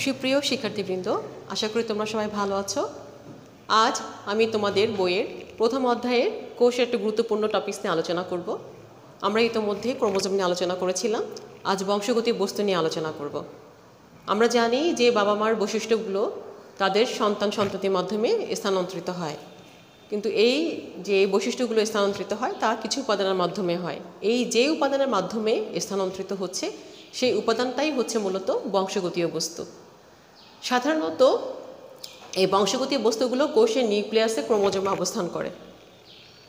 সুপ্রিয় শিক্ষার্থীবৃন্দ, আশা করি তোমরা সবাই ভালো আছো। আজ আমি তোমাদের বইয়ের প্রথম অধ্যায়ের কোষের একটা গুরুত্বপূর্ণ টপিকস নিয়ে আলোচনা করব। আমরা ইতোমধ্যে ক্রোমোজোম নিয়ে আলোচনা করেছিলাম, আজ বংশগতি বস্তু নিয়ে আলোচনা করব। আমরা জানি যে বাবা মার বৈশিষ্ট্যগুলো তাদের সন্তান সন্ততির মাধ্যমে স্থানান্তরিত হয়, কিন্তু এই যে বৈশিষ্ট্যগুলো স্থানান্তরিত হয় তা কিছু উপাদানের মাধ্যমে হয়। এই যে উপাদানের মাধ্যমে স্থানান্তরিত হচ্ছে সেই উপাদানটাই হচ্ছে মূলত বংশগতীয় বস্তু। সাধারণত এই বংশগতীয় বস্তুগুলো কোষের নিউক্লিয়াসে ক্রোমোজোমে অবস্থান করে,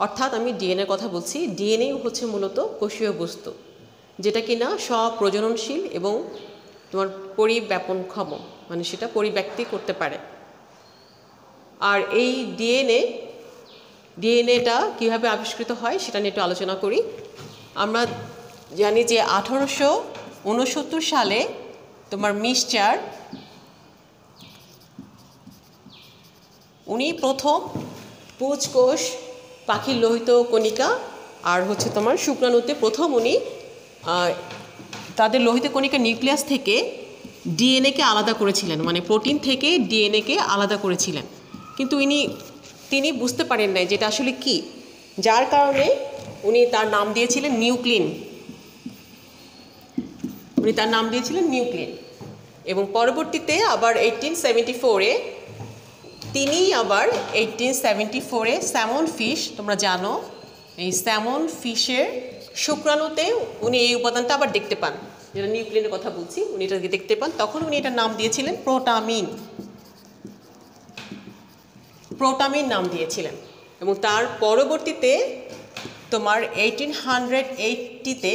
অর্থাৎ আমি ডিএনএর কথা বলছি। ডিএনএ হচ্ছে মূলত কোষীয় বস্তু, যেটা কিনা স্বপ্রজননশীল এবং তোমার পরিব্যাপনক্ষম, মানে সেটা পরিব্যক্তি করতে পারে। আর এই ডিএনএটা কীভাবে আবিষ্কৃত হয় সেটা নিয়ে একটু আলোচনা করি। আমরা জানি যে 1869 সালে তোমার মিস্টার উনি প্রথম পুঁজকোষ, পাখির লোহিত কণিকা আর হচ্ছে তোমার শুক্রাণুতে প্রথম উনি তাদের লোহিত কণিকা নিউক্লিয়াস থেকে ডিএনএকে আলাদা করেছিলেন, মানে প্রোটিন থেকে ডিএনএকে আলাদা করেছিলেন। কিন্তু তিনি বুঝতে পারেন নাই যেটা আসলে কি, যার কারণে উনি তার নাম দিয়েছিলেন নিউক্লিন। এবং পরবর্তীতে আবার 1874-এ তিনি আবার 1874-এ স্যামন ফিশ, তোমরা জানো এই স্যামন ফিশের শুক্রাণুতে উনি এই উপাদানটা আবার দেখতে পান, যেটা নিউক্লিনের কথা বলছি। উনি এটাকে দেখতে পান, তখন উনি এটার নাম দিয়েছিলেন প্রোটামিন নাম দিয়েছিলেন। এবং তার পরবর্তীতে তোমার 1880-তে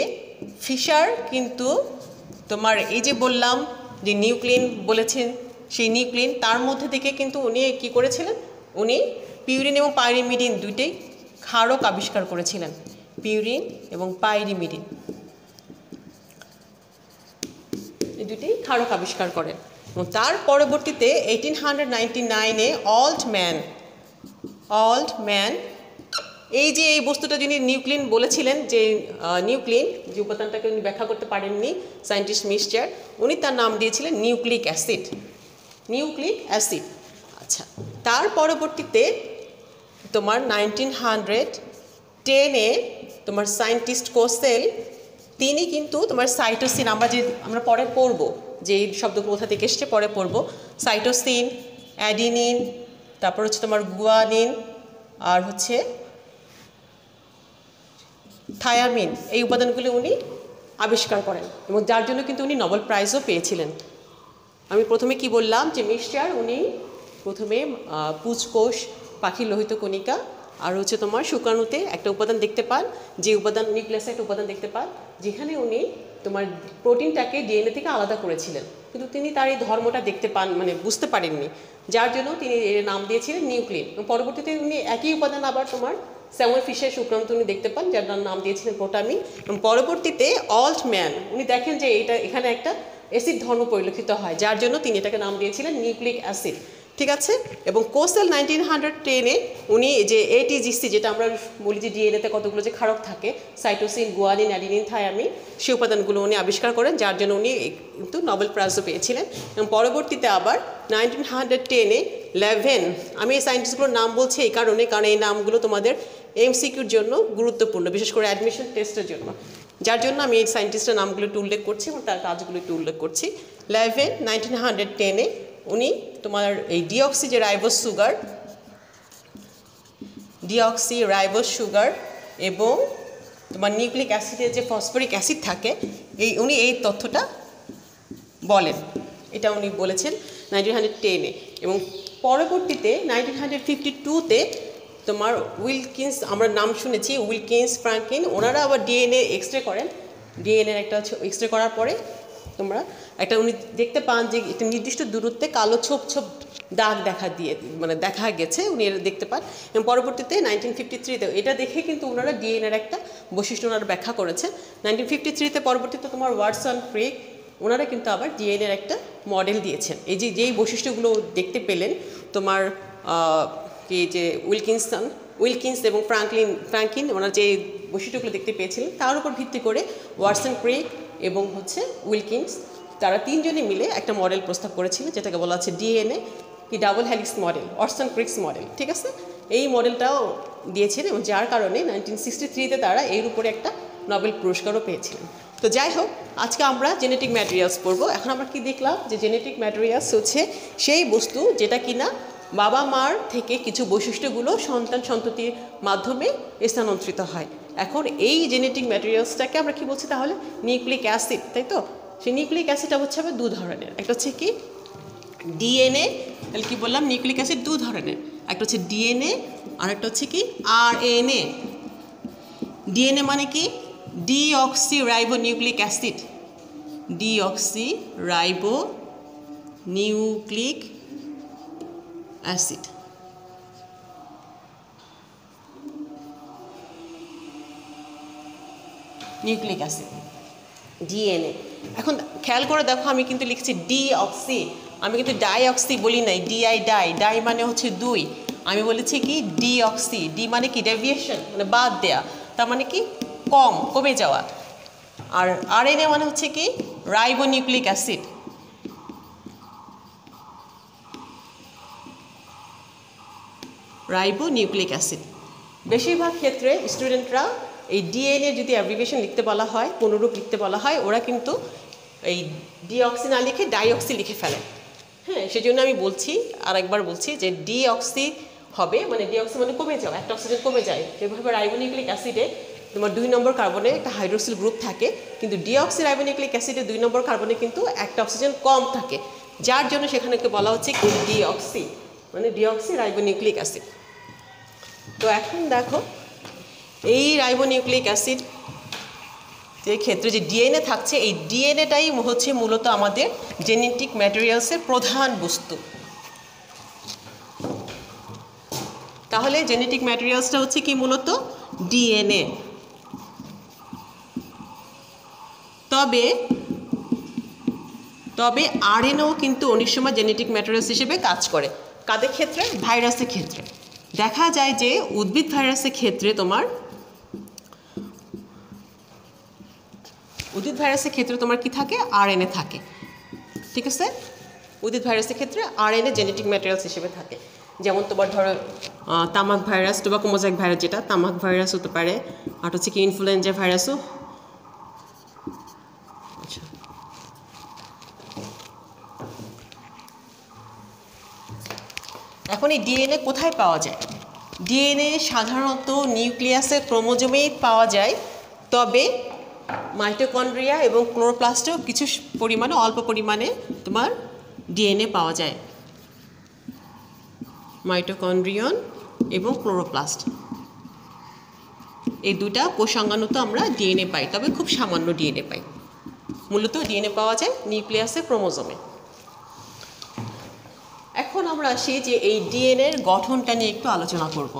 ফিশার কিন্তু তোমার এই যে বললাম যে নিউক্লিন বলেছেন, সেই নিউক্লিন তার মধ্যে থেকে কিন্তু উনি কী করেছিলেন, উনি পিউরিন এবং পাইরিমিডিন দুইটাই ক্ষারক আবিষ্কার করেছিলেন। পিউরিন এবং পাইরিমিডিন এই দুইটাই ক্ষারক আবিষ্কার করেন। এবং তার পরবর্তীতে 1899-এ অল্টম্যান এই যে এই বস্তুটা যিনি নিউক্লিন বলেছিলেন, যে নিউক্লিন যে উপাদানটাকে উনি ব্যাখ্যা করতে পারেননি সায়েন্টিস্ট মিস্টার, উনি তার নাম দিয়েছিলেন নিউক্লিক অ্যাসিড। আচ্ছা, তার পরবর্তীতে তোমার 1910-এ তোমার সায়েন্টিস্ট কোসেল, তিনি কিন্তু তোমার সাইটোসিন, আমরা পরে পড়ব যে এই শব্দগুলো কোথা থেকে এসছে, পরে পড়ব। সাইটোসিন, অ্যাডিনিন, তারপর হচ্ছে তোমার গুয়ানিন আর হচ্ছে থায়ামিন, এই উপাদানগুলি উনি আবিষ্কার করেন এবং যার জন্য কিন্তু উনি নোবেল প্রাইজও পেয়েছিলেন। আমি প্রথমে কি বললাম যে মিস্টার উনি প্রথমে পুঁজকোষ, পাখির লোহিত কণিকা আর হচ্ছে তোমার শুক্রাণুতে একটা উপাদান দেখতে পান, যে উপাদান নিউক্লিয়াসে একটা উপাদান দেখতে পান, যেখানে উনি তোমার প্রোটিনটাকে ডিএনএ থেকে আলাদা করেছিলেন। কিন্তু তিনি তার এই ধর্মটা দেখতে পান, মানে বুঝতে পারেননি, যার জন্য তিনি এর নাম দিয়েছিলেন নিউক্লিন। এবং পরবর্তীতে উনি একই উপাদান আবার তোমার স্যামন ফিশের শুক্রাণুতে উনি দেখতে পান, যার নাম দিয়েছিলেন প্রোটামিন। এবং পরবর্তীতে অল্টম্যান উনি দেখেন যে এখানে একটা অ্যাসিড ধর্ম পরিলক্ষিত হয়, যার জন্য তিনি এটাকে নাম দিয়েছিলেন নিউক্লিক অ্যাসিড। ঠিক আছে। এবং কোসেল 1910-এ উনি যে এটিজিসি, যেটা আমরা বলি যে ডিএনএতে কতগুলো যে ক্ষারক থাকে, সাইটোসিন, গুয়ানিন, অ্যাডিনিন, থায়ামিন, সেই উপাদানগুলো উনি আবিষ্কার করেন, যার জন্য উনি কিন্তু নোবেল প্রাইজও পেয়েছিলেন। এবং পরবর্তীতে আবার 1910-এ আমি এই সায়েন্টিস্টগুলোর নাম বলছি এই কারণ এই নামগুলো তোমাদের এমসিকিউর জন্য গুরুত্বপূর্ণ, বিশেষ করে অ্যাডমিশন টেস্টের জন্য, যার জন্য আমি এই সায়েন্টিস্টের নামগুলো একটু উল্লেখ করছি এবং তার কাজগুলো একটু উল্লেখ করছি। 1910-এ উনি তোমার এই ডিঅক্সি রাইবোজ সুগার এবং তোমার নিউক্লিক অ্যাসিডের যে ফসফরিক অ্যাসিড থাকে, উনি এই তথ্যটা বলেন, এটা উনি বলেছেন 1910-এ। এবং পরবর্তীতে 1952-তে তোমার উইলকিন্স, আমরা নাম শুনেছি উইলকিন্স, ফ্রাঙ্কলিন, ওনারা আবার ডিএনএ এক্সরে করেন। ডিএনএর একটা এক্সরে করার পরে তোমরা উনি দেখতে পান যে একটা নির্দিষ্ট দূরত্বে কালো ছোপ ছোপ দাগ দেখা গেছে, উনি এটা দেখতে পান। এবং পরবর্তীতে 1953-তে এটা দেখে কিন্তু ওনারা ডিএনএর একটা বৈশিষ্ট্য ওনারা ব্যাখ্যা করেছে। 1953-তে পরবর্তীতে তোমার ওয়াটসন, ক্রিক, ওনারা কিন্তু আবার ডিএনএর একটা মডেল দিয়েছেন। এই যেই বৈশিষ্ট্যগুলো দেখতে পেলেন তোমার কি যে উইলকিন্স এবং ফ্রাঙ্কলিন ওনারা যে বৈশিষ্ট্যগুলো দেখতে পেয়েছিলেন, তার উপর ভিত্তি করে ওয়াটসন, ক্রিক এবং হচ্ছে উইলকিন্স তারা তিনজনে মিলে একটা মডেল প্রস্তাব করেছিল, যেটাকে বলা হচ্ছে ডিএনএ কি double helix model, Watson Crick's model. ঠিক আছে, এই মডেলটাও দিয়েছিলেন এবং যার কারণে 1963-তে তারা এর উপরে একটা নোবেল পুরস্কারও পেয়েছিলেন। তো যাই হোক, আজকে আমরা জেনেটিক ম্যাটেরিয়ালস পড়বো। এখন আমরা কি দেখলাম যে জেনেটিক ম্যাটেরিয়ালস হচ্ছে সেই বস্তু যেটা কিনা বাবা মার থেকে কিছু বৈশিষ্ট্যগুলো সন্তান সন্ততির মাধ্যমে স্থানান্তরিত হয়। এখন এই জেনেটিক ম্যাটেরিয়ালসটাকে আমরা কি বলছি তাহলে? নিউক্লিক অ্যাসিড, তাই তো? সেই নিউক্লিক অ্যাসিডটা হচ্ছে আবার দু ধরনের, একটা হচ্ছে কি ডিএনএ, তাহলে কি বললাম নিউক্লিক অ্যাসিড দু ধরনের, একটা হচ্ছে ডিএনএ আর একটা হচ্ছে কি আরএনএ। ডিএনএ মানে কি deoxy ribo nucleic acid, deoxy ribo nucleic acid. Nucleic acid DNA. এখন খেয়াল করে দেখো, আমি কিন্তু লিখছি ডিঅক্সি, আমি কিন্তু ডাইঅক্সি বলি নাই, ডিআই ডাই, ডাই মানে হচ্ছে দুই, আমি বলেছি কি ডিঅক্সি। ডি মানে কি ডেভিয়েশন, মানে বাদ দেয়া, তার মানে কি কমে যাওয়া। আর আরএনএ মানে হচ্ছে কি ribo nucleic acid, ribo nucleic acid. বেশিরভাগ ক্ষেত্রে স্টুডেন্টরা এই ডিএনএ যদি অ্যাব্রিভিয়েশন লিখতে বলা হয়, পুনরূপ লিখতে বলা হয়, ওরা কিন্তু এই ডিঅক্সি না লিখে ডাইঅক্সি লিখে ফেলে। হ্যাঁ, সেই জন্য আমি বলছি, আর একবার বলছি যে ডিঅক্সি হবে, মানে ডিঅক্সি মানে কমে যাওয়া, একটা অক্সিজেন কমে যায়। যেভাবে রাইবোনিউক্লিক অ্যাসিডে তোমার 2 নম্বর কার্বনে একটা হাইড্রোক্সিল গ্রুপ থাকে, কিন্তু ডিঅক্সি রাইবোনিউক্লিক অ্যাসিডে 2 নম্বর কার্বনে কিন্তু একটা অক্সিজেন কম থাকে, যার জন্য সেখানে বলা হচ্ছে কি ডিঅক্সি, মানে ডিঅক্সি রাইবোনিউক্লিক অ্যাসিড। তো এখন দেখো, এই রাইবোনিউক্লিক অ্যাসিড যে ক্ষেত্রে যে ডিএনএ থাকছে, এই ডিএনএটাই হচ্ছে মূলত আমাদের জেনেটিক ম্যাটেরিয়ালসের প্রধান বস্তু। তাহলে জেনেটিক ম্যাটেরিয়ালসটা হচ্ছে কি মূলত ডিএনএ। তবে আরএনএও কিন্তু অনেক সময় জেনেটিক ম্যাটেরিয়ালস হিসেবে কাজ করে। কাদের ক্ষেত্রে? ভাইরাসের ক্ষেত্রে। দেখা যায় যে উদ্ভিদ ভাইরাসের ক্ষেত্রে তোমার কি থাকে? আরএনএ থাকে। ঠিক আছে, উদ্ভিদ ভাইরাসের ক্ষেত্রে আরএনএ জেনেটিক ম্যাটেরিয়ালস হিসেবে থাকে। যেমন তোমার ধরো তামাক ভাইরাস, টোবাকো মোজাইক ভাইরাস, যেটা তামাক ভাইরাস হতে পারে, আর হচ্ছে কি ইনফ্লুয়েঞ্জা ভাইরাসও। আচ্ছা, এখন এই ডিএনএ কোথায় পাওয়া যায়? ডিএনএ সাধারণত নিউক্লিয়াসের ক্রোমোজোমেই পাওয়া যায়, তবে মাইটোকন্ড্রিয়া এবং ক্লোরোপ্লাস্টেও কিছু পরিমাণে, অল্প পরিমাণে তোমার ডিএনএ পাওয়া যায়। মাইটোকন্ড্রিয়ন এবং ক্লোরোপ্লাস্ট, এই দুটা কোষাঙ্গাণুতে আমরা ডিএনএ পাই, তবে খুব সামান্য ডিএনএ পাই। মূলত ডিএনএ পাওয়া যায় নিউক্লিয়াসের ক্রোমোজোমে। এখন আমরা আসি যে এই ডিএনএর গঠনটা নিয়ে একটু আলোচনা করব।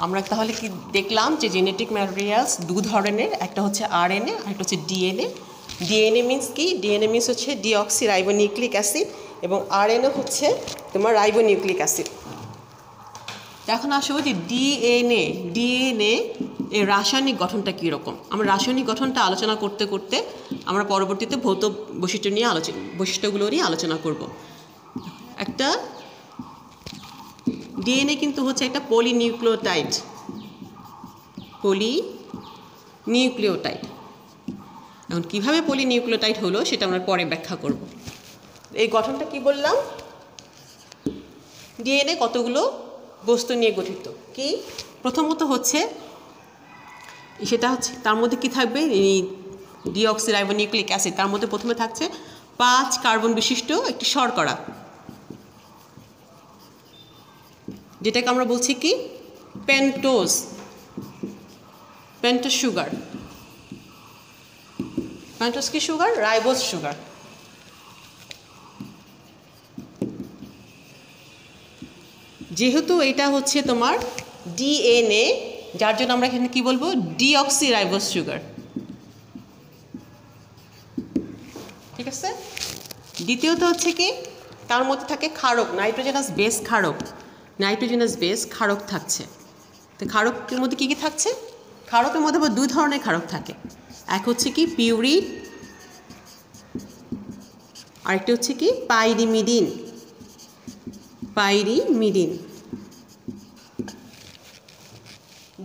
আমরা তাহলে কি দেখলাম যে জেনেটিক ম্যাটেরিয়ালস দু ধরনের, একটা হচ্ছে আরএনএ আর একটা হচ্ছে ডিএনএ। ডিএনএ মিন্স কি? ডিএনএ মিন্স হচ্ছে ডিঅক্সি রাইবোনিউক্লিক অ্যাসিড, এবং আরএনএ হচ্ছে তোমার রাইবোনিউক্লিক অ্যাসিড। এখন আসবো যে ডিএনএ এর রাসায়নিক গঠনটা কীরকম। আমরা রাসায়নিক গঠনটা আলোচনা করতে করতে আমরা পরবর্তীতে ভৌত বৈশিষ্ট্যগুলো নিয়ে আলোচনা করব। একটা ডিএনএ কিন্তু হচ্ছে একটা পলিনিউক্লিওটাইড। এখন কিভাবে পলিনিউক্লিওটাইড হলো সেটা আমরা পরে ব্যাখ্যা করব। এই গঠনটা কি বললাম? ডিএনএ কতগুলো বস্তু নিয়ে গঠিত। কি প্রথমত হচ্ছে সেটা হচ্ছে তার মধ্যে কি থাকবে? ডিঅক্সি রাইবোনিউক্লিক অ্যাসিড, তার মধ্যে প্রথমে থাকছে 5 কার্বন বিশিষ্ট একটি শর্করা, যেটাকে আমরা বলছি কি পেন্টোজ সুগার। পেন্টোজ কি সুগার? Ribose sugar. যেহেতু এটা হচ্ছে তোমার ডিএনএ, যার জন্য আমরা এখানে কি বলবো? Deoxy ribose sugar. ঠিক আছে। দ্বিতীয়ত হচ্ছে কি তার মধ্যে থাকে ক্ষারক, নাইট্রোজেনাস বেস ক্ষারক থাকছে। তো ক্ষারকের মধ্যে কি কি থাকছে? ক্ষারকের মধ্যে আবার 2 ধরনের ক্ষারক থাকে। এক হচ্ছে কি পিউরিন, আরেকটি হচ্ছে কি পাইরিমিডিন। পাইরিমিডিন।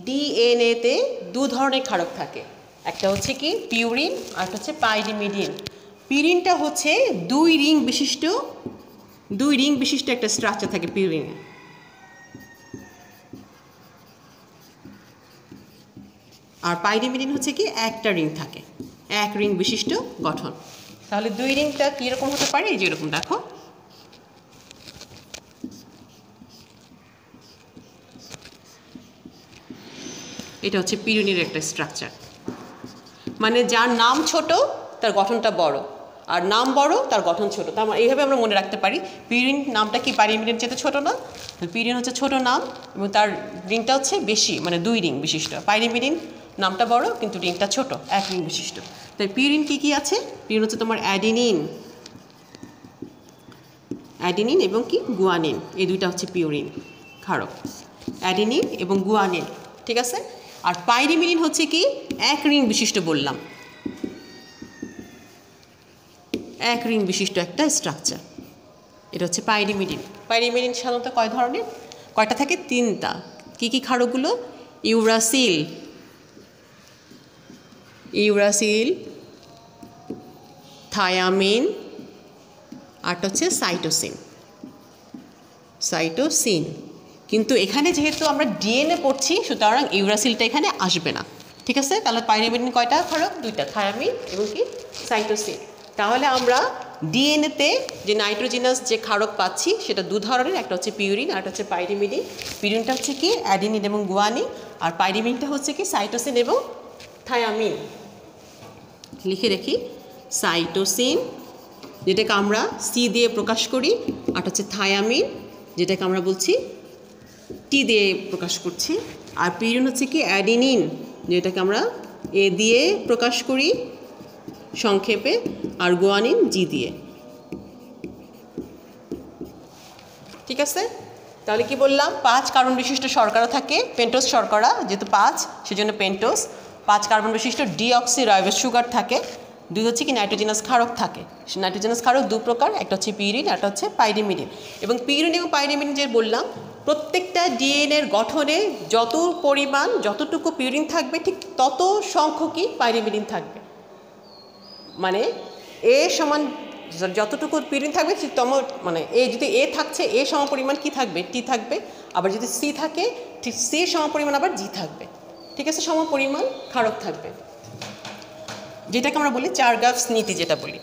ডিএনএতে দু ধরনের ক্ষারক থাকে, একটা হচ্ছে কি পিউরিন আর একটা হচ্ছে পাইরিমিডিন। পিউরিনটা হচ্ছে দুই রিং বিশিষ্ট একটা স্ট্রাকচার থাকে পিউরিনে। আর পাইরিমিডিন হচ্ছে কি একটা রিং থাকে, এক রিং বিশিষ্ট গঠন। তাহলে দুই রিংটা কীরকম হতে পারে, এই যে এরকম দেখো, এটা হচ্ছে পিউরিনের একটা স্ট্রাকচার। মানে যার নাম ছোট তার গঠনটা বড়, আর নাম বড় তার গঠন ছোট। তার মানে এইভাবে আমরা মনে রাখতে পারি পিউরিন নামটা কি পাইরিমিডিন চেয়ে ছোট না, পিউরিন হচ্ছে ছোট নাম এবং তার রিংটা হচ্ছে বেশি, মানে দুই রিং বিশিষ্ট। পাইরিমিডিন নামটা বড় কিন্তু রিংটা ছোট, এক রিং বিশিষ্ট। তাই পিউরিন কি আছে, পিউরিন হচ্ছে তোমার অ্যাডিনিন এবং কি গুয়ানিন, এই দুইটা হচ্ছে পিউরিন ক্ষারক, অ্যাডিনিন এবং গুয়ানিন, ঠিক আছে। আর পাইরিমিডিন হচ্ছে কি এক রিং বিশিষ্ট, বললাম এক রিং বিশিষ্ট একটা স্ট্রাকচার, এটা হচ্ছে পাইরিমিডিন। পাইরিমিডিন সাধারণত কয় ধরনের, কয়টা থাকে, তিনটা। কি কি ক্ষারকগুলো, ইউরাসিল, থায়ামিন, আরটা হচ্ছে সাইটোসিন। কিন্তু এখানে যেহেতু আমরা ডিএনএ পড়ছি সুতরাং ইউরাসিলটা এখানে আসবে না, ঠিক আছে। তাহলে পাইরিমিডিন কয়টা ক্ষারক, দুইটা, থায়ামিন এবং কি সাইটোসিন। তাহলে আমরা ডিএনএতে যে নাইট্রোজেনাস যে ক্ষারক পাচ্ছি সেটা দু ধরনের, একটা হচ্ছে পিউরিন আর একটা হচ্ছে পাইরিমিডিন। পিউরিনটা হচ্ছে কি অ্যাডিনিন এবং গুয়ানিন, আর পাইরিমিডিনটা হচ্ছে কি সাইটোসিন এবং থায়ামিন। লিখে রাখি, সাইটোসিন যেটাকে আমরা সি দিয়ে প্রকাশ করি, আর হচ্ছে থায়ামিন যেটাকে আমরা বলছি টি দিয়ে প্রকাশ করছি। আর পিউরিন হচ্ছে কি অ্যাডিনিন যেটাকে আমরা এ দিয়ে প্রকাশ করি সংক্ষেপে, আর গুয়ানিন জি দিয়ে, ঠিক আছে। তাহলে কি বললাম, 5 কার্বন বিশিষ্ট শর্করা থাকে, পেন্টোজ শর্করা যেহেতু 5 সেজন্য পেন্টোজ। 5 কার্বন বিশিষ্ট ডিঅক্সিরাইবোজ সুগার থাকে। দুই হচ্ছে কি নাইট্রোজেনাস ক্ষারক থাকে। নাইট্রোজেনাস ক্ষারক দু প্রকার, একটা হচ্ছে পিউরিন, একটা হচ্ছে পাইরিমিডিন। এবং পিউরিন এবং পাইরিমিডিন যে বললাম, প্রত্যেকটা ডিএনএর গঠনে যতটুকু পিউরিন থাকবে ঠিক তত সংখ্যকই পাইরিমিডিন থাকবে। মানে এ সমান যতটুকু পিউরিন থাকবে মানে এ যদি এ থাকছে এ সমপরিমাণ কি থাকবে, টি থাকবে। আবার যদি সি থাকে ঠিক সি সমপরিমাণ আবার জি থাকবে, ঠিক আছে, সমপরিমাণ ক্ষারক থাকবে, যেটাকে আমরা বলি চারগাভস নীতি যেটা বলি।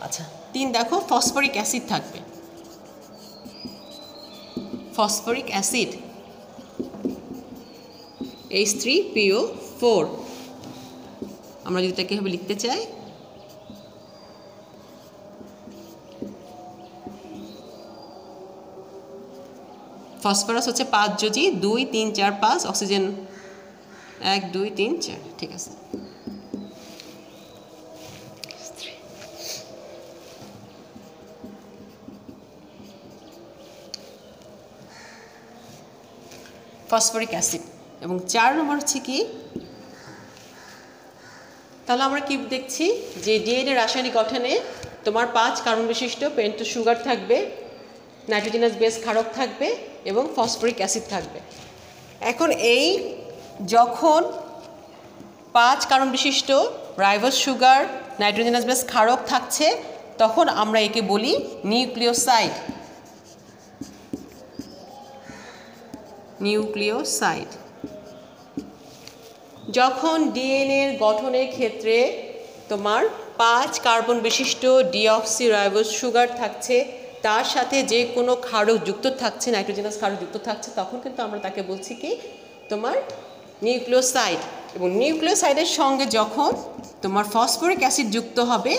আচ্ছা 3 দেখো, ফসফরিক অ্যাসিড থাকবে, ফসফরিক অ্যাসিড H3PO4। আমরা যদি এটাকে এভাবে লিখতে চাই, ফসফরাস হচ্ছে 5 যোজি, 2 3 4 5, অক্সিজেন 1 2 3 4, ঠিক আছে। Phosphoric acid. এবং 4 নম্বর হচ্ছে কি, তাহলে আমরা কি দেখছি যে ডিএনএ রাসায়নিক গঠনে তোমার 5 কার্বন বিশিষ্ট পেন্টোজ সুগার থাকবে, নাইট্রোজেনাস বেস ক্ষারক থাকবে এবং ফসফরিক অ্যাসিড থাকবে। এখন এই যখন 5 কার্বন বিশিষ্ট রাইবোজ সুগার, নাইট্রোজেনাস বেস ক্ষারক থাকছে তখন আমরা একে বলি নিউক্লিওসাইড। যখন ডিএনএর গঠনের ক্ষেত্রে তোমার 5 কার্বন বিশিষ্ট ডিঅক্সিরাইবোজ সুগার থাকছে, তার সাথে যে কোনো ক্ষারক যুক্ত থাকছে, নাইট্রোজেনাস ক্ষারক যুক্ত থাকছে, তখন কিন্তু আমরা তাকে বলছি কি তোমার নিউক্লিওসাইড। এবং নিউক্লিওসাইডের সঙ্গে যখন তোমার ফসফরিক অ্যাসিড যুক্ত হবে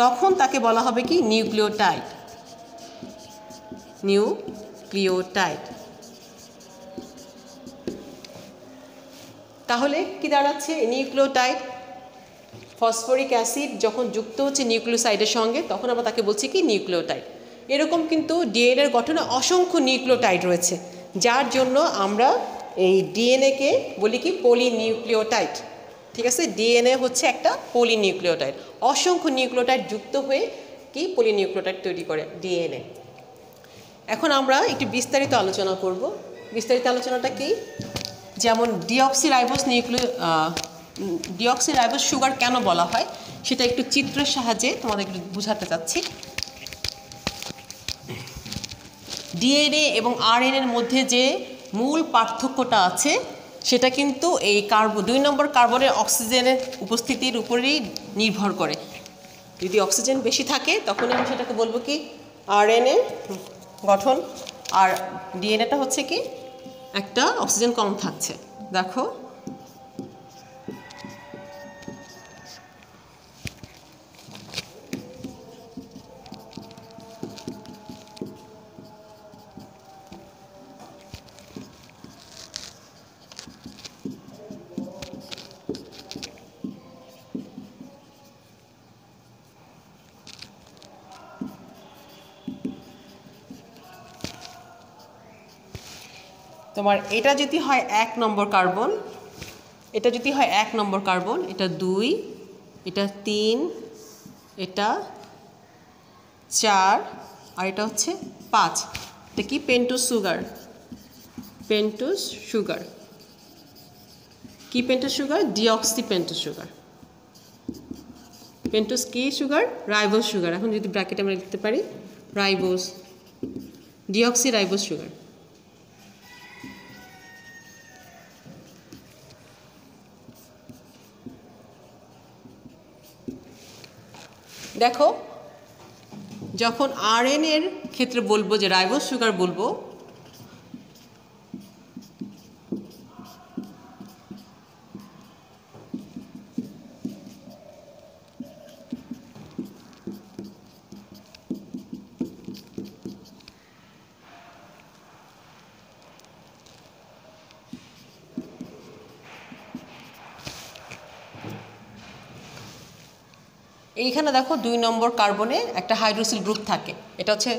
তখন তাকে বলা হবে কি নিউক্লিওটাইড। তাহলে কি দাঁড়াচ্ছে, নিউক্লিওটাইড ফসফরিক অ্যাসিড যখন যুক্ত হচ্ছে নিউক্লিওসাইডের সঙ্গে তখন আমরা তাকে বলছি কি নিউক্লিওটাইড। এরকম কিন্তু ডিএনএর গঠনে অসংখ্য নিউক্লিওটাইড রয়েছে, যার জন্য আমরা এই ডিএনএকে বলি কি পলিনিউক্লিওটাইড, ঠিক আছে। ডিএনএ হচ্ছে একটা পলিনিউক্লিওটাইড, অসংখ্য নিউক্লিওটাইড যুক্ত হয়ে কি পলিনিউক্লিওটাইড তৈরি করে ডিএনএ। এখন আমরা একটু বিস্তারিত আলোচনা করব। বিস্তারিত আলোচনাটা কি, যেমন ডিঅক্সিরাইবোজ সুগার কেন বলা হয় সেটা একটু চিত্রের সাহায্যে তোমাদের একটু বোঝাতে চাচ্ছি। ডিএনএ এবং আরএনএর মধ্যে যে মূল পার্থক্যটা আছে সেটা কিন্তু এই 2 নম্বর কার্বনের অক্সিজেনের উপস্থিতির উপরেই নির্ভর করে। যদি অক্সিজেন বেশি থাকে তখন আমি সেটাকে বলবো কি আরএনএ গঠন, আর ডিএনএটা হচ্ছে কি একটা অক্সিজেন কম থাকছে। দেখো তোমার এটা যদি হয় 1 নম্বর কার্বন, এটা যদি হয় 1 নম্বর কার্বন, এটা 2, এটা 3, এটা 4, আর এটা হচ্ছে 5। এটা কি পেন্টোজ সুগার, পেন্টোজ সুগার। কি pentose sugar? Deoxy pentose sugar. Pentose কি সুগার? Ribose sugar. এখন যদি ব্র্যাকেটে আমরা লিখতে পারি রাইবোজ, ডিঅক্সি রাইবোজ সুগার। দেখো যখন আরএনএ এর ক্ষেত্রে বলবো যে রাইবোজ সুগার বলবো, এইখানে দেখো 2 নম্বর কার্বনে একটা হাইড্রোক্সিল গ্রুপ থাকে, এটা হচ্ছে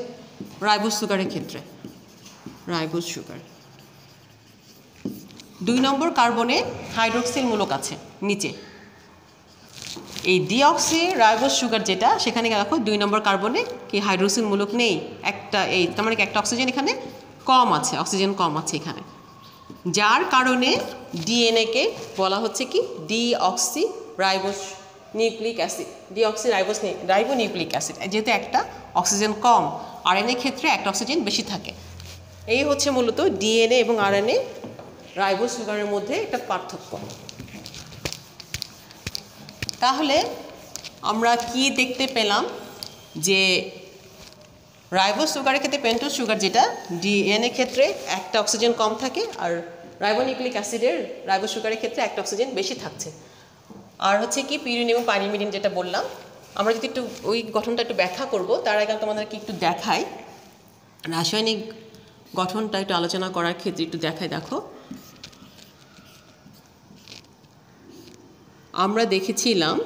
রাইবোজ সুগারের ক্ষেত্রে রাইবোজ সুগার। 2 নম্বর কার্বনে হাইড্রোক্সিল মূলক আছে নিচে। এই ডিঅক্সি রাইবোজ সুগার যেটা, সেখানে দেখো 2 নম্বর কার্বনে কি হাইড্রোক্সিল মূলক নেই, একটা এই তার মানে একটা অক্সিজেন এখানে কম আছে, অক্সিজেন কম আছে এখানে, যার কারণে ডিএনএ কে বলা হচ্ছে কি deoxy ribose nucleic acid, deoxy ribonucleic acid, যেহেতু একটা অক্সিজেন কম, আরএনএ ক্ষেত্রে একটা অক্সিজেন বেশি থাকে। এই হচ্ছে মূলত ডিএনএ এবং আরএনএ রাইবোজ সুগারের মধ্যে একটা পার্থক্য। তাহলে আমরা কি দেখতে পেলাম যে রাইবোজ সুগারের ক্ষেত্রে পেন্টোজ সুগার যেটা, ডিএনএ ক্ষেত্রে একটা অক্সিজেন কম থাকে, আর রাইবোনিউক্লিক অ্যাসিডের রাইবোজ সুগারের ক্ষেত্রে একটা অক্সিজেন বেশি থাকছে। আর হচ্ছে কি পিউরিন এবং পাইরিমিডিন যেটা বললাম, আমরা যদি একটু ওই গঠনটা একটু ব্যাখ্যা করব, তার আগে তোমাদেরকে একটু দেখাই রাসায়নিক গঠনটা একটু আলোচনা করার ক্ষেত্রে একটু দেখাই। দেখো আমরা দেখেছিলাম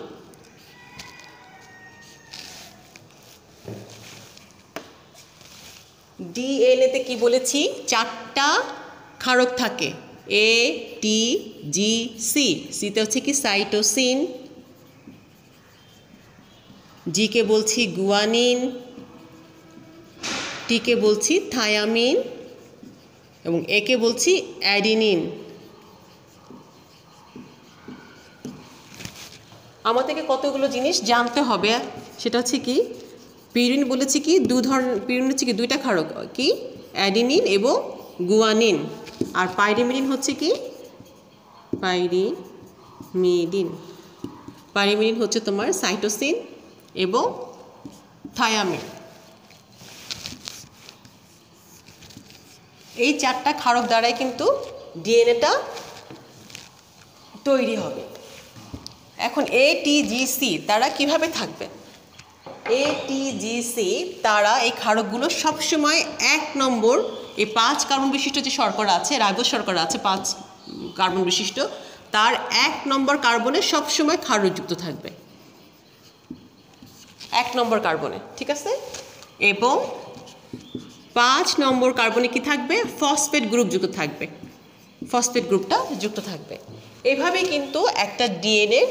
ডিএনএতে কি বলেছি, 4টা ক্ষারক থাকে, এ টি জি সি। সিতে হচ্ছে কি সাইটোসিন, জিকে বলছি গুয়ানিন, টিকে বলছি থায়ামিন, এবং একে বলছি অ্যাডিনিন। আমাদেরকে কতগুলো জিনিস জানতে হবে, সেটা হচ্ছে কি পিউরিন বলেছি কি পিউরিন হচ্ছে কি 2টা ক্ষারক, কি অ্যাডিনিন এবং গুয়ানিন, আর পাইরিমিডিন হচ্ছে কি পাইরিমিডিন হচ্ছে তোমার সাইটোসিন এবং থায়ামিন। এই 4টা ক্ষারক দ্বারাই কিন্তু ডিএনএটা তৈরি হবে। এখন এটিজিসি তারা কিভাবে থাকবে? এটিজিসি তারা এই ক্ষারকগুলো সবসময় 1 নম্বর এই 5 কার্বন বিশিষ্ট যে শর্করা আছে, রাইবোজ শর্করা আছে 5 কার্বন বিশিষ্ট, তার 1 নম্বর কার্বনে সবসময় ক্ষারযুক্ত থাকবে, 1 নম্বর কার্বনে, ঠিক আছে। এবং 5 নম্বর কার্বনে কি থাকবে? ফসফেট গ্রুপ যুক্ত থাকবে, ফসফেট গ্রুপটা যুক্ত থাকবে। এইভাবেই কিন্তু একটা ডিএনএ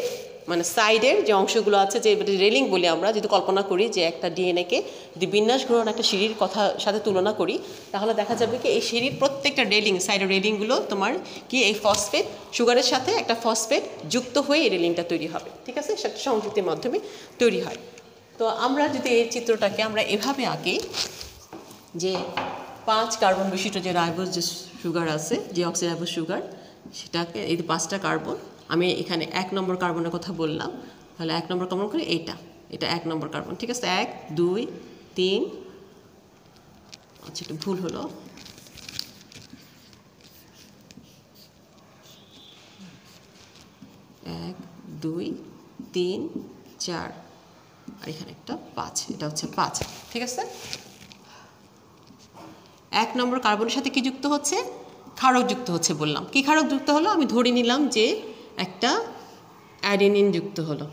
মানে সাইডের যে অংশগুলো আছে, যে রেলিং বলি আমরা, যদি কল্পনা করি যে একটা ডিএনএকে যদি বিন্যাস ঘূর্ণন একটা সিঁড়ির কথা সাথে তুলনা করি, তাহলে দেখা যাবে কি এই সিঁড়ির প্রত্যেকটা রেলিং, সাইডের রেলিংগুলো তোমার কি এই ফসফেট সুগারের সাথে একটা ফসফেট যুক্ত হয়ে এই রেলিংটা তৈরি হবে। ঠিক আছে, সেটা সংযুক্তির মাধ্যমে তৈরি হয়। তো আমরা যদি এই চিত্রটাকে আমরা এভাবে আঁকি যে 5 কার্বন বিশিষ্ট যে রাইবোজ যে সুগার আছে, যে অক্সিরাইবোজ সুগার, সেটাকে এই 5টা কার্বন, আমি এখানে 1 নম্বর কার্বনের কথা বললাম, তাহলে 1 নম্বর কার্বন করে এটা 1 নম্বর কার্বন। ঠিক আছে, 1 2 3, আচ্ছা একটু ভুল হলো, 1 2 3 4, আর এখানে একটা 5, এটা হচ্ছে 5। ঠিক আছে, 1 নম্বর কার্বনের সাথে কি যুক্ত হচ্ছে? ক্ষারক যুক্ত হচ্ছে বললাম। কি ক্ষারক যুক্ত হলো? আমি ধরে নিলাম যে একটা অ্যাডেনিন যুক্ত হলো।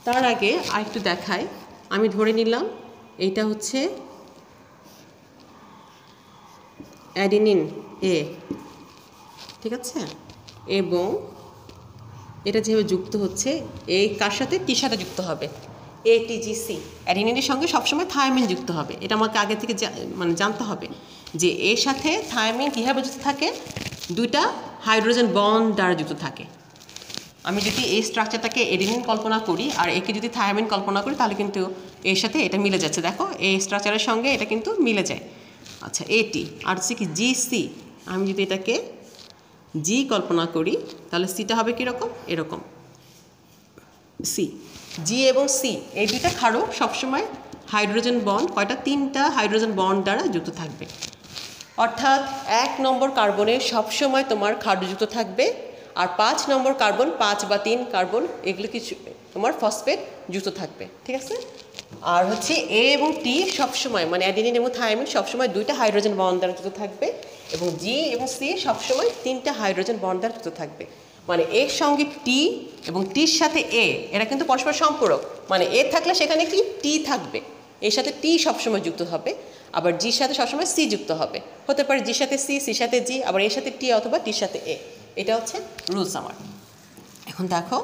তার আগে আরেকটু দেখাই, আমি ধরে নিলাম এইটা হচ্ছে অ্যাডেনিন এ, ঠিক আছে, এবং এটা যেভাবে যুক্ত হচ্ছে, এই কার সাথে? টির সাথে যুক্ত হবে, এটিজিসি। অ্যাডেনিনের সঙ্গে সবসময় থায়ামিন যুক্ত হবে, এটা আমাকে আগে থেকে মানে জানতে হবে যে এর সাথে থায়ামিন কীভাবে যুক্ত থাকে? 2টা হাইড্রোজেন বন্ড দ্বারা যুক্ত থাকে। আমি যদি এই স্ট্রাকচারটাকে এডেনিন কল্পনা করি আর একে যদি থায়ামিন কল্পনা করি, তাহলে কিন্তু এর সাথে এটা মিলে যাচ্ছে। দেখো এই স্ট্রাকচারের সঙ্গে এটা কিন্তু মিলে যায়। আচ্ছা, এটি আর হচ্ছে কি জিসি, আমি যদি এটাকে জি কল্পনা করি, তাহলে সিটা হবে কীরকম? এরকম সি। জি এবং সি এই 2টা ক্ষারক সবসময় হাইড্রোজেন বন্ড, কয়টা? 3টা হাইড্রোজেন বন্ড দ্বারা যুক্ত থাকবে। অর্থাৎ 1 নম্বর কার্বনে সবসময় তোমার ক্ষারযুক্ত থাকবে, আর 5 নম্বর কার্বন, 5 বা 3 কার্বন, এগুলো কিছু তোমার ফসফেট যুক্ত থাকবে। ঠিক আছে, আর হচ্ছে এ এবং টি সবসময়, মানে অ্যাডেনিন এবং থায়ামিন সবসময় 2টা হাইড্রোজেন বন্ড দ্বারা যুক্ত থাকবে, এবং জি এবং সি সবসময় 3টা হাইড্রোজেন বন্ড দ্বারা যুক্ত থাকবে। মানে এর সঙ্গে টি এবং টির সাথে এ, এরা কিন্তু পরস্পর সম্পূরক। মানে এ থাকলে সেখানে কি টি থাকবে, এর সাথে টি সবসময় যুক্ত হবে, আবার জির সাথে সবসময় সি যুক্ত হবে। হতে পারে জির সাথে সি, সির সাথে জি, আবার এর সাথে টি অথবা টির সাথে এ। এটা হচ্ছে রুলস আমার। এখন দেখো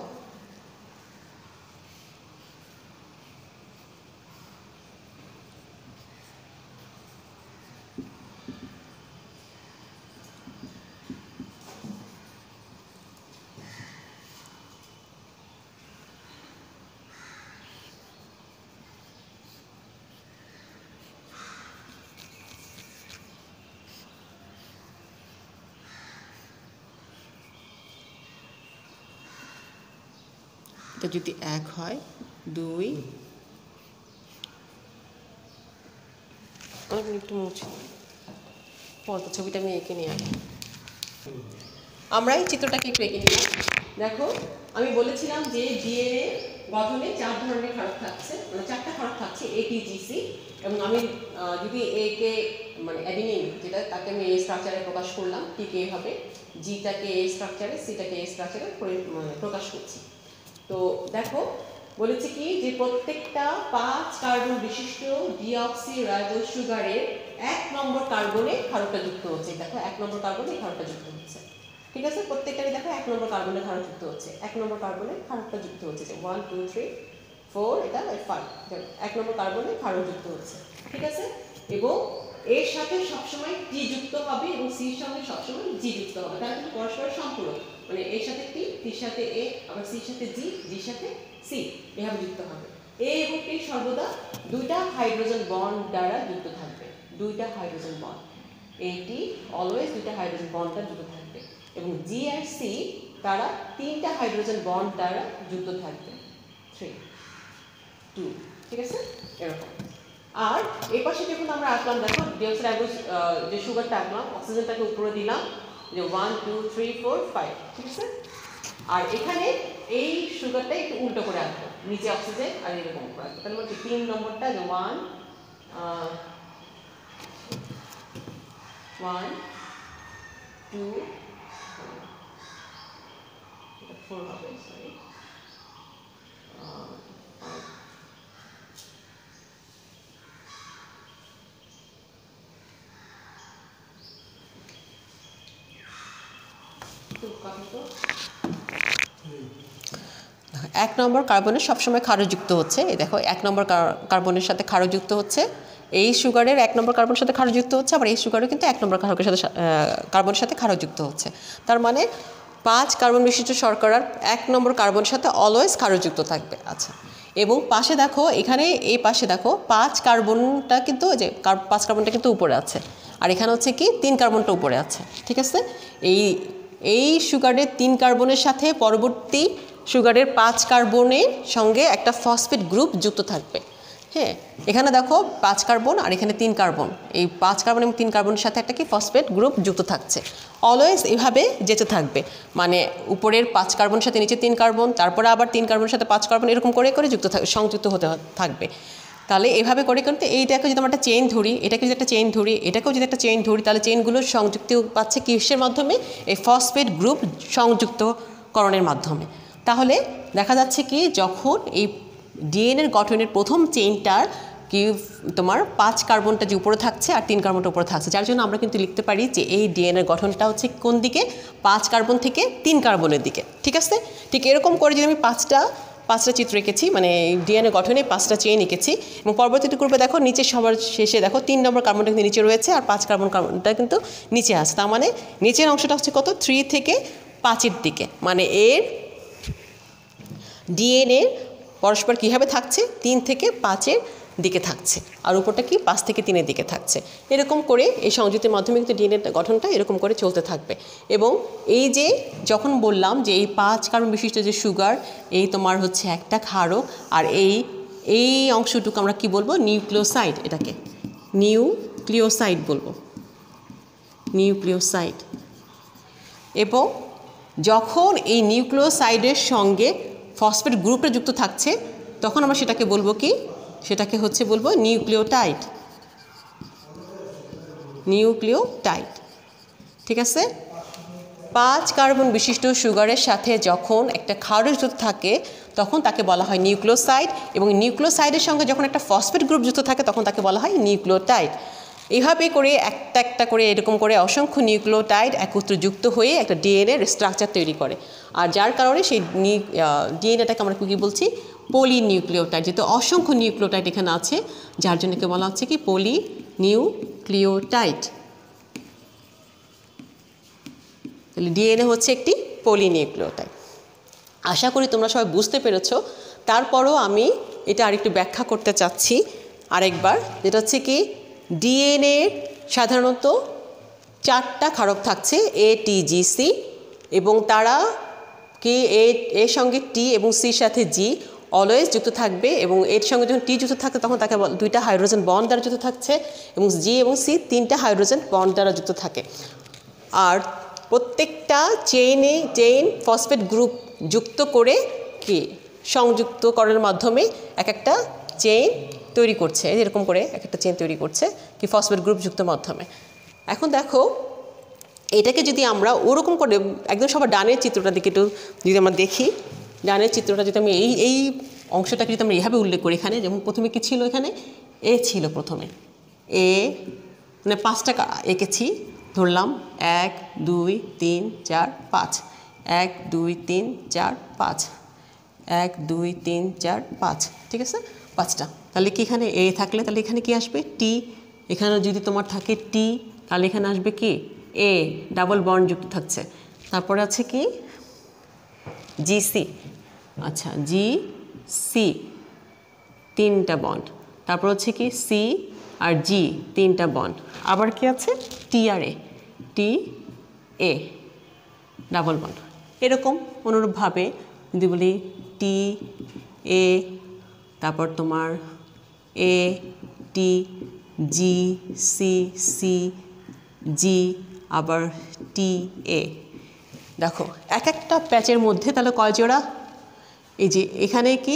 এটা যদি 1 হয়, 2, একটু মুছে পরপর ছবিটা আমি এঁকে নিয়ে আসি। আমরা এই চিত্রটাকে একটু এঁকে নিলাম। দেখো আমি বলেছিলাম যে ডিএনএ গঠনে 4 ধরনের ক্ষারক থাকছে, মানে 4টা ক্ষারক থাকছে, এটিজিসি। এবং আমি যদি একে মানে অ্যাডেনিন যেটা, তাকে আমি এই স্ট্রাকচারে প্রকাশ করলাম, টিকে হবে, জিটাকে এই স্ট্রাকচারে, সিটাকে এই স্ট্রাকচারে প্রকাশ করছি। তো দেখো বলেছে কি যে প্রত্যেকটা 5 কার্বন বিশিষ্ট ডিঅক্সিরাইবোজ সুগারের 1 নম্বর কার্বনে ক্ষারকটা যুক্ত হচ্ছে। দেখো 1 নম্বর কার্বনে ক্ষারকটা যুক্ত হচ্ছে। ঠিক আছে, প্রত্যেকটারই দেখো 1 নম্বর কার্বনে ক্ষারক যুক্ত হচ্ছে, 1 নম্বর কার্বনে ক্ষারকটা যুক্ত হচ্ছে, যে 1 2 3 4, এটা 5, 1 নম্বর কার্বনে ক্ষারক যুক্ত হচ্ছে। ঠিক আছে, এবং এর সাথে সবসময় টি যুক্ত হবে এবং সির সঙ্গে সবসময় জি যুক্ত হবে, তারা কিন্তু পরস্পর সম্পূরক। মানে এর সাথে টি, টির সাথে এ, আবার সির সাথে জি, জির সাথে সি, এভাবে যুক্ত হবে। এ এবং টি সর্বদা 2টা হাইড্রোজেন বন্ড দ্বারা যুক্ত থাকবে, 2টা হাইড্রোজেন বন্ড। এটি অলওয়েজ 2টা হাইড্রোজেন বন্ড দ্বারা যুক্ত থাকবে, এবং জি আর সি তারা 3টা হাইড্রোজেন বন্ড দ্বারা যুক্ত থাকবে, 3 2। ঠিক আছে, এরকম। আর এই পাশে যখন আমরা আঁকলাম, দেখো ডিঅক্সিরাইবোজ যে সুগারটা আঁকলাম, অক্সিজেনটাকে উপরে দিলাম, যে 1 2 3 4 5। ঠিক আছে, আর এখানে এই সুগারটা একটু উল্টো করে আঁকবো, নিচে অক্সিজেন আর এরকম করে আঁকবো। তাহলে হচ্ছে 3 নম্বরটা, যে 1 1 2 4 হবে, সরি, এক নম্বর কার্বনের সবসময় ক্ষারযুক্ত হচ্ছে, এই দেখো 1 নম্বর কার্বনের সাথে ক্ষারযুক্ত হচ্ছে, এই সুগারের 1 নম্বর কার্বনের সাথে ক্ষারযুক্ত হচ্ছে, আবার এই সুগারও কিন্তু 1 নম্বর কার্বনের সাথে ক্ষারযুক্ত হচ্ছে। তার মানে 5 কার্বন বিশিষ্ট শর্করার 1 নম্বর কার্বনের সাথে অলওয়েজ ক্ষারযুক্ত থাকবে। আচ্ছা, এবং পাশে দেখো, এখানে এই পাশে দেখো 5 কার্বনটা কিন্তু, যে 5 কার্বনটা কিন্তু উপরে আছে, আর এখানে হচ্ছে কি 3 কার্বনটা উপরে আছে। ঠিক আছে, এই সুগারের 3 কার্বনের সাথে পরবর্তী সুগারের 5 কার্বনের সঙ্গে একটা ফসফেট গ্রুপ যুক্ত থাকবে। হ্যাঁ, এখানে দেখো 5 কার্বন আর এখানে 3 কার্বন, এই 5 কার্বন এবং 3 কার্বনের সাথে একটা কি ফসফেট গ্রুপ যুক্ত থাকছে। অলওয়েজ এভাবে যেতে থাকবে, মানে উপরের 5 কার্বনের সাথে নিচে 3 কার্বন, তারপরে আবার 3 কার্বনের সাথে 5 কার্বন, এরকম করে করে সংযুক্ত হতে থাকবে। তাহলে এভাবে করে করতে এইটাকে যদি আমরা একটা চেইন ধরি, এটাকে যদি একটা চেইন ধরি, এটাকেও যদি একটা চেইন ধরি, তাহলে চেইনগুলো সংযুক্ত পাচ্ছে কিসের মাধ্যমে? এই ফসফেট গ্রুপ সংযুক্তকরণের মাধ্যমে। তাহলে দেখা যাচ্ছে কি, যখন এই ডিএনএর গঠনের প্রথম চেইনটার কি তোমার 5 কার্বনটা যে উপরে থাকছে আর 3 কার্বনটা উপরে থাকছে, যার জন্য আমরা কিন্তু লিখতে পারি যে এই ডিএনএর গঠনটা হচ্ছে কোন দিকে? 5 কার্বন থেকে 3 কার্বনের দিকে। ঠিক আছে, ঠিক এরকম করে যদি আমি পাঁচটা চিত্র এঁকেছি, মানে ডিএনএ গঠনে 5টা চেইন এঁকেছি, এবং পরবর্তীতে গ্রুপে দেখো নিচে সবার শেষে দেখো 3 নম্বর কার্বনটা কিন্তু নিচে রয়েছে আর 5 কার্বনটা কিন্তু নিচে আছে। তার মানে নিচের অংশটা হচ্ছে কত? 3 থেকে 5-এর দিকে, মানে এর ডিএনএ পরস্পর কীভাবে থাকছে? 3 থেকে 5-এর দিকে থাকছে, আর উপরটা কি 5 থেকে 3-এর দিকে থাকছে। এরকম করে এই সংযুতির মাধ্যমে কিন্তু ডিএনএ গঠনটা এরকম করে চলতে থাকবে। এবং এই যে যখন বললাম যে এই 5 কার্বন বিশিষ্ট যে সুগার, এই তোমার হচ্ছে একটা ক্ষারক, আর এই অংশটুকু আমরা কি বলবো? নিউক্লিওসাইড। এটাকে নিউক্লিওসাইড বলবো, নিউক্লিওসাইড। এবং যখন এই নিউক্লিওসাইডের সঙ্গে ফসফেট গ্রুপটা যুক্ত থাকছে, তখন আমরা সেটাকে বলবো কি? সেটাকে হচ্ছে বলবো নিউক্লিওটাইড। নিউক্লিওটাইড। ঠিক আছে, 5 কার্বন বিশিষ্ট সুগারের সাথে যখন একটা ক্ষারক যুক্ত থাকে, তখন তাকে বলা হয় নিউক্লিওসাইড, এবং নিউক্লিওসাইডের সঙ্গে যখন একটা ফসফেট গ্রুপ যুক্ত থাকে, তখন তাকে বলা হয় নিউক্লিওটাইড। এইভাবে করে একটা একটা করে এরকম করে অসংখ্য নিউক্লিওটাইড একত্রে যুক্ত হয়ে একটা ডিএনএর স্ট্রাকচার তৈরি করে, আর যার কারণে সেই ডিএনএটাকে আমরা কী বলছি? পলিনিউক্লিওটাইড। যেহেতু অসংখ্য নিউক্লিওটাইড এখানে আছে, যার জন্য কে বলা হচ্ছে কি? পলিনিউক্লিওটাইড। তাহলে ডিএনএ হচ্ছে একটি পলিনিউক্লিওটাইড। আশা করি তোমরা সবাই বুঝতে পেরেছো। তারপরও আমি এটা আরেকটু ব্যাখ্যা করতে চাচ্ছি আরেকবার, যেটা হচ্ছে কি, ডিএনএ সাধারণত 4টা ক্ষারক থাকছে, ATGC, এবং তারা কি এর সঙ্গে টি এবং সির সাথে জি অলওয়েজ যুক্ত থাকবে, এবং এর সঙ্গে যখন টি যুক্ত থাকে তখন তাকে 2টা হাইড্রোজেন বন্ড দ্বারা যুক্ত থাকছে, এবং জি এবং সি 3টা হাইড্রোজেন বন্ড দ্বারা যুক্ত থাকে। আর প্রত্যেকটা চেইন ফসফেট গ্রুপ যুক্ত করে কি সংযুক্তকরণের মাধ্যমে এক একটা চেইন তৈরি করছে, এরকম করে এক একটা চেইন তৈরি করছে কি ফসফেট গ্রুপ যুক্ত মাধ্যমে। এখন দেখো, এটাকে যদি আমরা ওরকম করে একদম সবার ডানের চিত্রটা দিকে একটু যদি আমরা দেখি, ডানের চিত্রটা যদি আমি এই অংশটাকে যদি আমরা এইভাবে উল্লেখ করি, এখানে যেমন প্রথমে কি ছিল? এখানে এ ছিল, প্রথমে এ, মানে 5টা এঁকেছি, ধরলাম 1 2 3 4 5, 1 2 3 4 5, 1 2 3 4 5, ঠিক আছে, 5টা। তাহলে কি এখানে এ থাকলে তাহলে এখানে কি আসবে? টি। এখানে যদি তোমার থাকে টি, তাহলে এখানে আসবে কি? এ, ডাবল বন্ড যুক্ত থাকছে। তারপরে আছে কি? জিসি। আচ্ছা, জিসি 3টা বন্ড। তারপর হচ্ছে কি? সি আর জি 3টা বন্ড। আবার কি আছে? টি আর এ, টি এ ডাবল বন্ড। এরকম অনুরূপভাবে যদি বলি টি এ, তারপর তোমার এ টি জি সি সি জি, আবার টি এ। দেখো এক একটা প্যাচের মধ্যে তাহলে কয় জোড়া? এই যে এখানে কি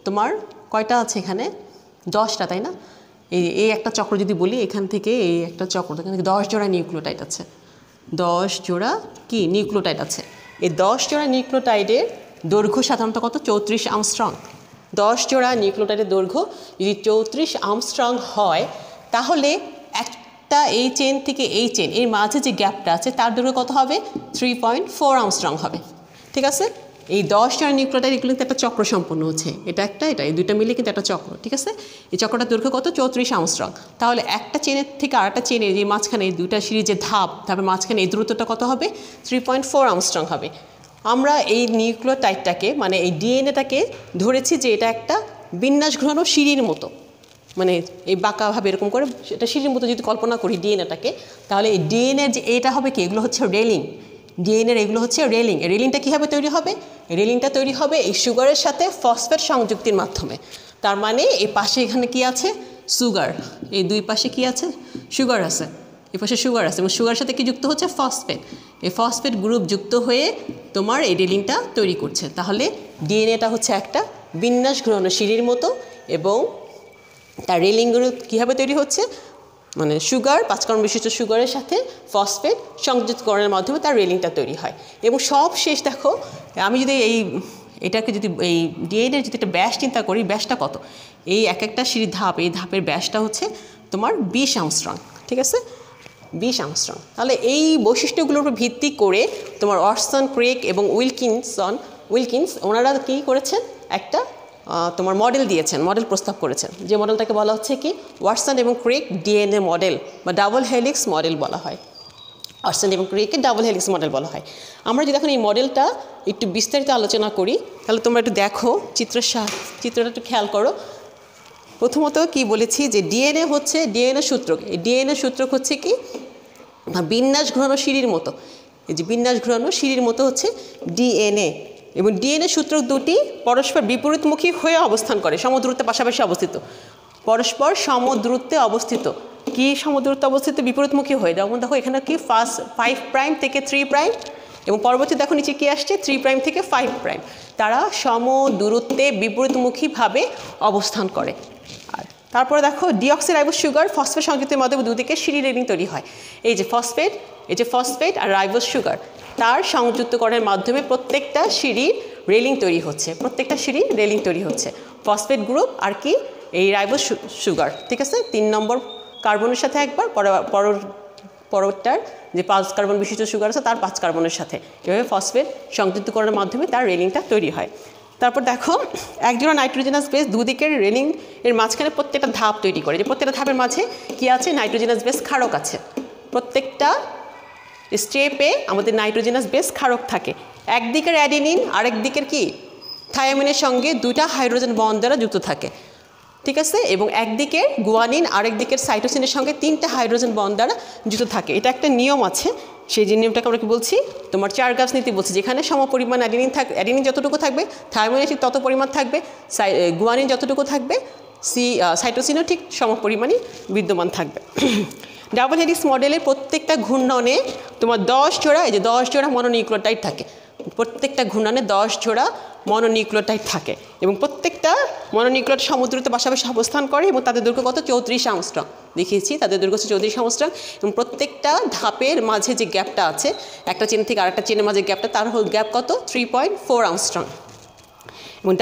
তোমার কয়টা আছে? এখানে 10টা, তাই না? এই একটা চক্র যদি বলি, এখান থেকে এই একটা চক্র, এখান থেকে 10 জোড়া নিউক্লিওটাইড আছে। 10 জোড়া কি নিউক্লিওটাইড আছে। এই 10 জোড়া নিউক্লিওটাইডের দৈর্ঘ্য সাধারণত কত? 34 আর্মস্ট্রং। 10 জোড়া নিউক্লিওটাইডের দৈর্ঘ্য যদি 34 আর্মস্ট্রং হয়, তাহলে একটা একটা এই চেন থেকে এই চেন এর মাঝে যে গ্যাপটা আছে তার দৈর্ঘ্য কত হবে 3.4 আর্মস্ট্রং হবে ঠিক আছে এই 10 জোড়া নিউক্লিওটাইড এগুলো কিন্তু একটা চক্র সম্পন্ন হচ্ছে এটা এই দুইটা মিলে কিন্তু একটা চক্র ঠিক আছে এই চক্রটার দৈর্ঘ্য কত 34 আর্মস্ট্রং তাহলে একটা চেনের থেকে আরেকটা চেনের যে মাঝখানে এই দুইটা সিরিজ যে ধাপের মাঝখানে এই দূরত্বটা কত হবে 3.4 আর্মস্ট্রং হবে আমরা এই নিউক্লিওটাইডটাকে মানে এই ডিএনএটাকে ধরেছি যে এটা একটা বিন্যাস ঘোরানো সিঁড়ির মতো মানে এই বাঁকাভাবে এরকম করে সেটা সিঁড়ির মতো যদি কল্পনা করি ডিএনএটাকে তাহলে এই ডিএনএর যে এটা হবে কি এগুলো হচ্ছে রেলিং ডিএনএর এগুলো হচ্ছে রেলিং এই রেলিংটা কীভাবে তৈরি হবে রেলিংটা তৈরি হবে এই সুগারের সাথে ফসফেট সংযুক্তির মাধ্যমে তার মানে এই পাশে এখানে কি আছে সুগার এই দুই পাশে কি আছে সুগার আছে এই পাশে সুগার আছে এবং সুগারের সাথে কি যুক্ত হচ্ছে ফসফেট এই ফসফেট গ্রুপ যুক্ত হয়ে তোমার এই রেলিংটা তৈরি করছে তাহলে ডিএনএটা হচ্ছে একটা বিন্যাস ঘোরানো সিঁড়ির মতো এবং তার রেলিংগুলো কীভাবে তৈরি হচ্ছে মানে সুগার 5 কার্বন বিশিষ্ট সুগারের সাথে ফসফেট সংযুক্তকরণের মাধ্যমে তার রেলিংটা তৈরি হয় এবং সব শেষ দেখো আমি যদি এটাকে যদি এই ডিএনএর যদি একটা ব্যাস চিন্তা করি ব্যাসটা কত এই একটা সিঁড়ির ধাপ এই ধাপের ব্যাসটা হচ্ছে তোমার 20 আর্মস্ট্রং ঠিক আছে 20 আর্মস্ট্রং তাহলে এই বৈশিষ্ট্যগুলোর উপর ভিত্তি করে তোমার ওয়াটসন ক্রেগ এবং উইলকিন্স ওনারা কী করেছেন একটা তোমার মডেল দিয়েছেন মডেল প্রস্তাব করেছেন যে মডেলটাকে বলা হচ্ছে কি ওয়াটসন এবং ক্রেগ ডিএনএ মডেল বা ডাবল হেলিক্স মডেল বলা হয় ওয়াটসন এবং ক্রেগকে ডাবল হেলিক্স মডেল বলা হয় আমরা যদি এখন এই মডেলটা একটু বিস্তারিত আলোচনা করি তাহলে তোমরা একটু দেখো চিত্রটা একটু খেয়াল করো প্রথমত কি বলেছি যে ডিএনএ হচ্ছে ডিএনএ সূত্রক এই ডিএনএ সূত্রক হচ্ছে কি বিন্যাস ঘোরানো সিঁড়ির মতো এই যে বিন্যাস ঘোরানো সিঁড়ির মতো হচ্ছে ডিএনএ এবং ডিএনএ সূত্রক দুটি পরস্পর বিপরীতমুখী হয়ে অবস্থান করে সমদূরত্বের পাশাপাশি অবস্থিত পরস্পর সমদূরত্বে অবস্থিত কি সমদূরত্বে অবস্থিত বিপরীতমুখী হয়ে যেমন দেখো এখানে কি ফার্স্ট 5 প্রাইম থেকে 3 প্রাইম এবং পরবর্তী দেখো নিচে কি আসছে 3 প্রাইম থেকে 5 প্রাইম তারা সমদূরত্বে বিপরীতমুখীভাবে অবস্থান করে আর তারপরে দেখো ডিঅক্সিরাইবোজ সুগার ফসফেট সংযুক্তির মাধ্যমে দুদিকে সিঁড়ি রেলিং তৈরি হয় এই যে ফসফেট আর রাইবোজ সুগার তার সংযুক্তকরণের মাধ্যমে প্রত্যেকটা সিঁড়ির রেলিং তৈরি হচ্ছে ফসফেট গ্রুপ আর কি এই রাইবোজ সুগার ঠিক আছে 3 নম্বর কার্বনের সাথে একবার পরবর্তীটার যে 5 কার্বন বিশিষ্ট সুগার আছে তার 5 কার্বনের সাথে এভাবে ফসফেট সংযুক্তকরণের মাধ্যমে তার রেলিংটা তৈরি হয় তারপর দেখো একজোড়া নাইট্রোজেনাস বেস দুদিকের রেলিং এর মাঝখানে প্রত্যেকটা ধাপ তৈরি করে যে প্রত্যেকটা ধাপের মাঝে কি আছে নাইট্রোজেনাস বেস ক্ষারক আছে প্রত্যেকটা স্টেপে আমাদের নাইট্রোজেনাস বেস ক্ষারক থাকে একদিকের অ্যাডিনিন আরেক দিকের কি থায়ামিনের সঙ্গে 2টা হাইড্রোজেন বন্ড দ্বারা যুক্ত থাকে ঠিক আছে এবং একদিকের গুয়ানিন আরেক দিকের সাইটোসিনের সঙ্গে 3টা হাইড্রোজেন বন্ড দ্বারা যুক্ত থাকে এটা একটা নিয়ম আছে সেই যে নিয়মটাকে আমরা কি বলছি তোমার চারগাছ নীতি বলছি যেখানে সমপরিমাণ অ্যাডিনিন যতটুকু থাকবে থায়ামিনের ঠিক তত পরিমাণ থাকবে গুয়ানিন যতটুকু থাকবে সাইটোসিনও ঠিক সমপরিমাণই বিদ্যমান থাকবে ডাবল হেলিক্স মডেলের প্রত্যেকটা ঘূর্ণনে তোমার 10 জোড়া এই যে 10 জোড়া মনোনিউক্লিওটাইড থাকে প্রত্যেকটা ঘূর্ণনে 10 জোড়া মনোনিউক্লিওটাইড থাকে এবং প্রত্যেকটা মনোনিউক্লিওটাইড সমদূরত্বে পাশাপাশি অবস্থান করে এবং তাদের দৈর্ঘ্য কত 34 আর্মস্ট্রং দেখিয়েছি তাদের দৈর্ঘ্য হচ্ছে 34 আর্মস্ট্রং এবং প্রত্যেকটা ধাপের মাঝে যে গ্যাপটা আছে একটা চেন থেকে আরেকটা চেনের মাঝে গ্যাপটা তার গ্যাপ কত 3.4 আর্মস্ট্রং এবং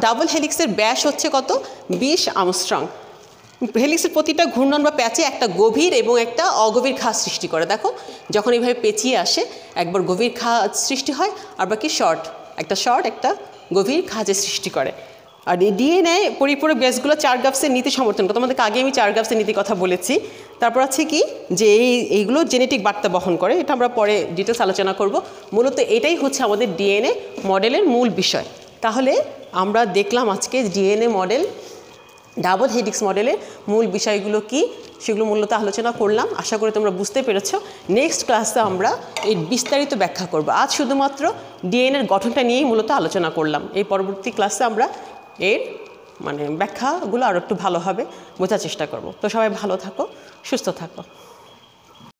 ডাবল হেলিক্সের ব্যাস হচ্ছে কত 20 আর্মস্ট্রং হেলিক্সের প্রতিটা ঘূর্ণন বা প্যাচে একটা গভীর এবং একটা অগভীর খাঁজ সৃষ্টি করে দেখো যখন এইভাবে পেঁচিয়ে আসে একবার গভীর খাঁজ সৃষ্টি হয় আর বাকি একটা গভীর খাঁজের সৃষ্টি করে আর এই ডিএনএ পরিপূরক বেসগুলো চারগাপসের নীতি সমর্থন করে তোমাদেরকে আগে আমি চারগাপসের নীতি কথা বলেছি তারপর আছে কি যে এইগুলো জেনেটিক বার্তা বহন করে এটা আমরা পরে ডিটেলস আলোচনা করব মূলত এটাই হচ্ছে আমাদের ডিএনএ মডেলের মূল বিষয় তাহলে আমরা দেখলাম আজকে ডিএনএ মডেল ডাবল হেলিক্স মডেলের মূল বিষয়গুলো কি সেগুলো মূলত আলোচনা করলাম আশা করি তোমরা বুঝতে পেরেছো নেক্সট ক্লাসে আমরা এই বিস্তারিত ব্যাখ্যা করব আজ শুধুমাত্র ডিএনএর গঠনটা নিয়েই মূলত আলোচনা করলাম এই পরবর্তী ক্লাসে আমরা এর ব্যাখ্যাগুলো আরও একটু ভালোভাবে বোঝার চেষ্টা করব তো সবাই ভালো থাকো সুস্থ থাকো